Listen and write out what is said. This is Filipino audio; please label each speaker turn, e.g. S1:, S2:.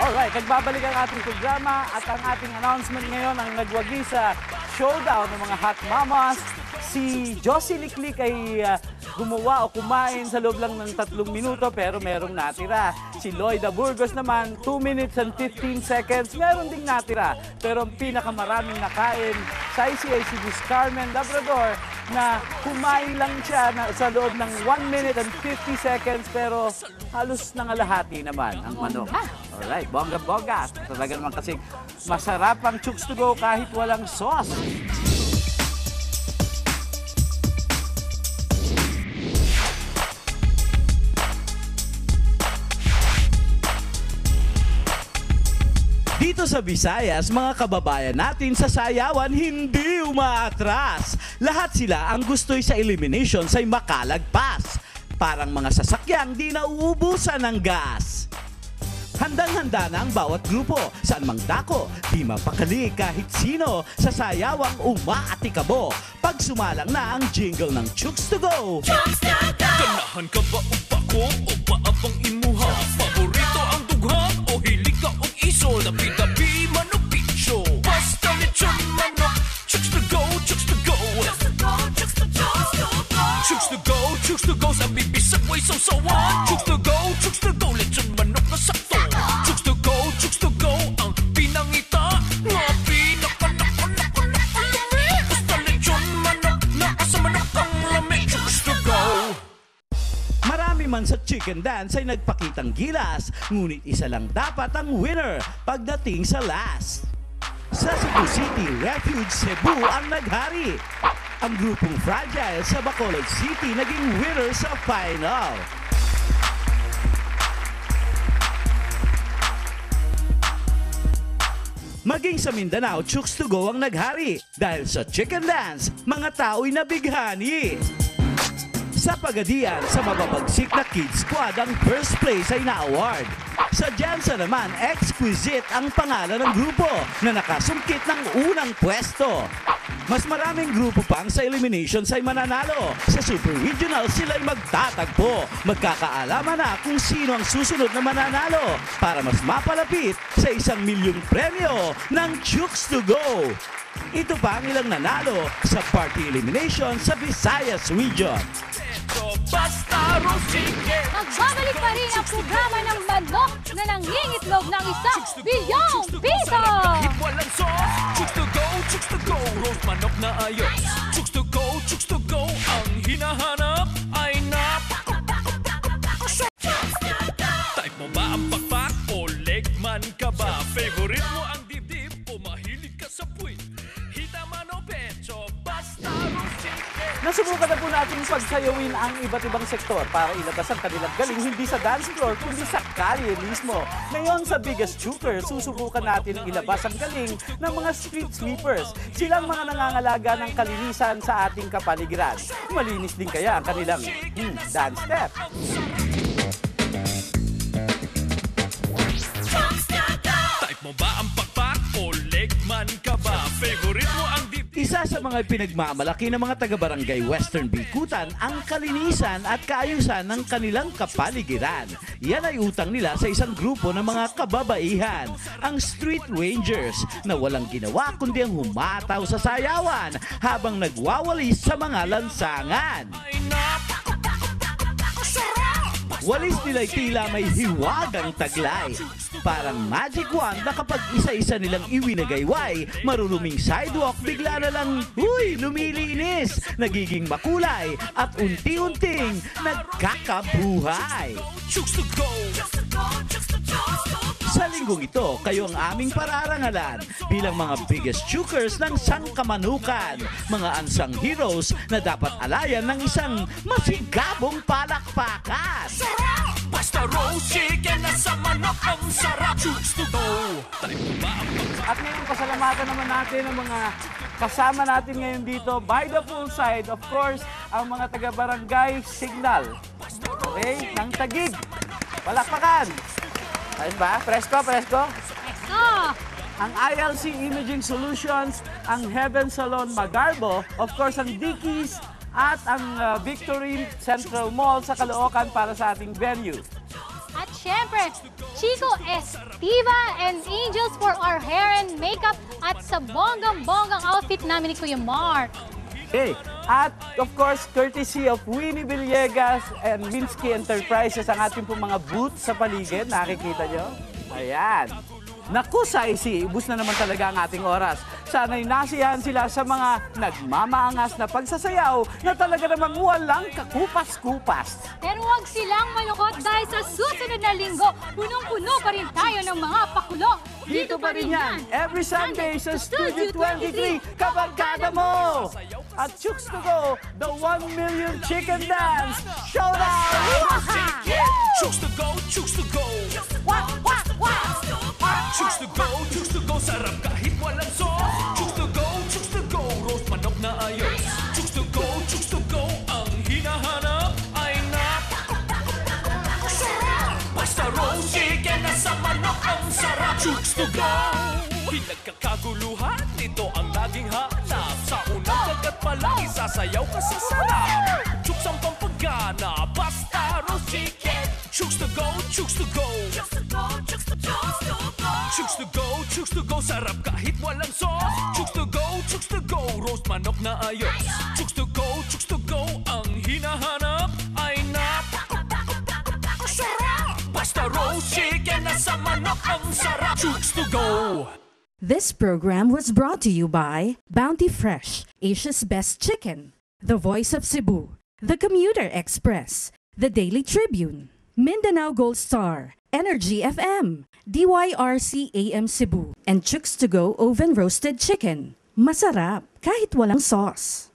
S1: Alright, nagbabalik ang ating programa at ang ating announcement ngayon ang nagwagi sa showdown ng mga hot mamas. Si Josie Liklik ay gumawa o kumain sa loob lang ng 3 minuto pero merong natira. Si Lloyda Burgos naman, 2 minutes and 15 seconds, meron ding natira. Pero ang pinakamaraming nakain sa ICIC Miss Carmen Labrador na kumain lang siya sa loob ng 1 minute and 50 seconds pero halos nangalahati naman ang manok. Alright, bongga-bongga. Talaga naman kasi masarap ang Chooks to Go kahit walang sauce. Dito sa Visayas, mga kababayan natin sa sayawan hindi umaatras. Lahat sila ang gusto'y sa elimination sa'y makalagpas. Parang mga sasakyang di nauubusan ng gas. Handang-handa na ang bawat grupo. Saan mang dako, di mapakali kahit sino. Sa sayawang umaatikabo. Pag sumalang na ang jingle ng Chooks to Go.
S2: Chooks to Go! Ganahan ka ba o bako o paabang imuha? Paborito ang dughan o hilig ka o iso? Dapi-dapi manok pitso. Basta lechon manok. Chooks to Go, Chooks to Go. Chooks to Go, Chooks to Go. Chooks to Go, Chooks to Go. Sa bibisag way sausawan. Chooks to Go, Chooks to Go. Lechon manok na sakto. Chooks to Go, Chooks to Go. Ang pinangita nga pinaka-lami. Basta lechon manok na asa manok ang lami. Chooks to Go.
S1: Marami man sa chicken dance ay nagpakitang gilas, ngunit isa lang dapat ang winner pagdating sa last. Sa Cebu City, Refuge Cebu ang naghari. Ang grupong Fragile sa Bacolod City naging winner sa final. Maging sa Mindanao, Chooks to Go ang naghari. Dahil sa chicken dance, mga tao'y nabighani. Sa Pagadian, sa mababagsik na Kids Squad, ang first place ay na-award. Sa Jansa naman, Exquisite ang pangalan ng grupo na nakasungkit ng unang pwesto. Mas maraming grupo pang sa eliminations ay mananalo. Sa Super Regional, sila'y magtatagpo. Magkakaalaman na kung sino ang susunod na mananalo para mas mapalapit sa 1 milyong premyo ng Chooks to Go. Ito pa ang ilang nanalo sa party elimination sa Visayas Region.
S2: Basta Rosike.
S3: Nagbabalik pa rin ang programa ng manok na nangingitlog ng isang bilyong piso.
S2: Kahit walang sauce. Chooks to Go, Chooks to Go. Roast manok na ayos. Chooks to Go, Chooks to Go. Ang hinahanap ay Type mo ba ang pakpak o legman ka ba? Favorite mo ang dibdib o mahilig ka sa puwit? Hita man o pecho, basta Rosike.
S1: Nasubukan na po natin pagsayawin ang iba't ibang sektor para ilabas ang kanilang galing hindi sa dance floor kundi sa kalye mismo. Ngayon sa Biggest Chooker, susubukan natin ang ilabas ang galing ng mga street sweepers. Silang mga nangangalaga ng kalinisan sa ating kapaligiran. Malinis din kaya ang kanilang dance step.
S2: Type mo ba ang pakpak o legman ka ba? Favorite mo ang dibdib?
S1: Isa sa mga pinagmamalaki ng mga taga-barangay Western Bikutan ang kalinisan at kaayusan ng kanilang kapaligiran. Yan ay utang nila sa isang grupo ng mga kababaihan, ang Street Rangers, na walang ginawa kundi ang humataw sa sayawan habang nagwawalis sa mga lansangan. Walis nila'y tila may hiwagang taglay. Parang magic wand na kapag isa-isa nilang iwinagayway, maruruming sidewalk bigla na lang, lumilinis, nagiging makulay, at unti-unting nagkakabuhay. Sa linggong ito, kayo ang aming pararangalan bilang mga biggest chookers ng sangkamanukan, mga unsung heroes na dapat alayan ng isang masigabong palakpakan.
S2: Basta roast chicken na sa manok ang sarap. Chooks to Go.
S1: At ngayon, pasalamatan naman natin ang mga kasama natin ngayon dito by the poolside. Of course, ang mga taga-barangay Signal. Okay? Ng Taguig. Palakpakan. Ayun ba? Presko, presko. Ang ILC Imaging Solutions, ang Heaven Salon Magarbo, of course, ang Dickies, at ang Victory Central Mall sa Caloocan para sa ating venue.
S3: At syempre, Chico Estiva and Angels for our hair and makeup at sa bonggang-bonggang outfit namin ni Kuya Mark.
S1: Okay. At of course, courtesy of Winnie Villegas and Minsky Enterprises ang ating pong mga booths sa paligid. Nakikita nyo? Ayan. Naku, Saisi, ubus na naman talaga ang ating oras. Sana'y nasiyahan sila sa mga nagmamaangas na pagsasayaw na talaga namang walang kakupas-kupas.
S3: Pero huwag silang malungkot dahil sa susunod na linggo, punong-puno pa rin tayo ng mga pakulo.
S1: Dito pa rin yan, every Sunday sa Studio 23, kabarkada mo! At Chooks to Go, the 1 million chicken dance showdown!
S2: Chooks to go, chooks to go. Chooks to go, sarap kahit walang sauce. Chooks to go, roast manok na ayos. Chooks to go, ang hinahanap ay sarap. Basta roast chicken na sa manok ang sarap. Chooks to go, pinagkakaguluhan, ito ang laging hanap. Sa unang kagat pa lang, isasayaw ka sa sarap. Chooks ang pampagana, basta roast chicken. Chooks to go, chooks to go. Chooks to go, sarap kahit walang sauce. Chooks to go, roast manok na ayos. Chooks to go, ang hinahanap ay sarap. Basta roast chicken na sa manok ang sarap. Chooks to go.
S4: This program was brought to you by Bounty Fresh, Asia's Best Chicken, The Voice of Cebu, The Commuter Express, The Daily Tribune, Mindanao Gold Star, Energy FM, DYRC AM Cebu, and Chooks to Go Oven Roasted Chicken. Masarap kahit walang sauce.